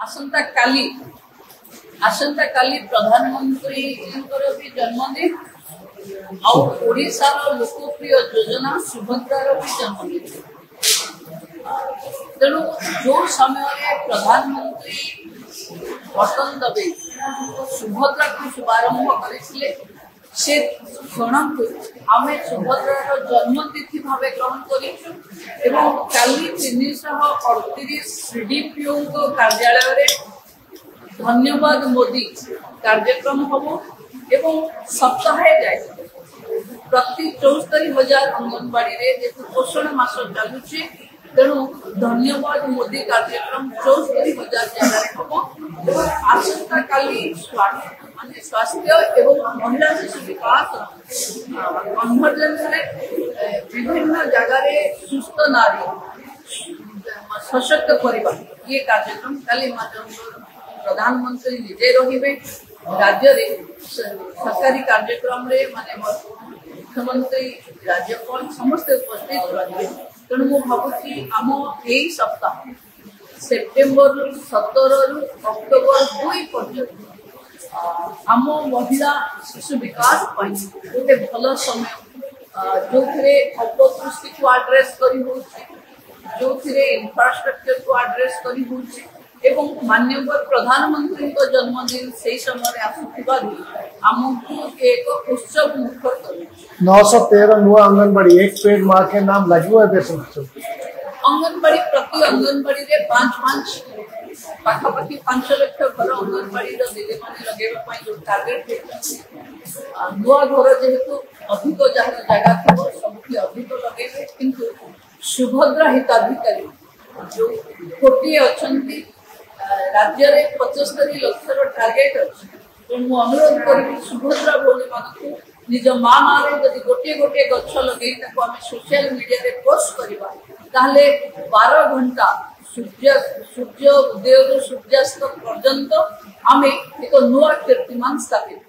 आसंता काली प्रधानमंत्री भी जन्मदिन आशार लोकप्रिय योजना सुभद्रार भी जन्मदिन तेणु जो समय प्रधानमंत्री बटन दबे सुभद्रा को शुभारंभ करते से क्षण को आम सुभद्रार जन्मतिथि भाव ग्रहण कर काली 338 सीडीपीओ कार्यालय धन्यवाद मोदी कार्यक्रम हम एवं सप्ताह जाए प्रति 74,000 अंगनवाड़ी जेतु पोषण मास चलुची तेणु धन्यवाद मोदी कार्यक्रम 74,000 जगह हम आसंता काली स्वास्थ्य एवं महिला शिशु विकास कन्वर्जेंस विभिन्न जगह सुस्थ नारी सशक्त परिवार ये कार्यक्रम काली प्रधानमंत्री निजे रहिबे राज्य रे सरकारी कार्यक्रम रे माने मुख्यमंत्री राज्यपाल समस्त उपस्थित रहिबे तेणु मु भाबुची आम एई सप्ताह सेप्टेम्बर 17 रु अक्टोबर 2 पर्यंत आम महिला शिशु विकास गोटे भल समय जो अपदृष्टि को आड्रेस जो इंफ्रास्ट्रक्चर को आड्रेस एवं माननीय प्रधानमंत्री जन्मदिन से समय आमको एक उत्सव मुखर कर 913 नुआ अंगनवाड़ी एक पेड़ माँ के नाम लगे अंगनवाड़ी प्रति अंगनवाड़ी रे 5 पाखापाखि 5 लाख घर अंगनवाड़ी दीदी मैंने लगे जो टार्गेट नुआ घर जेहेतु अधिक जहाँ जगह थो सब अधिक लगे किंतु सुभद्रा हिताधिकारी जो कोटी अच्छा राज्य में 75 लाख टार्गेट अच्छे तो मुझे अनुरोध करी सुभद्रा भौणी मान निज माँ ना गोटे गोटे गछ लगे सोशल मीडिया रे पोस्ट करवा 12 घंटा सूर्य उदय सूर्यास्त पर्यंत आम एक नुआ कीर्तिमान स्थापित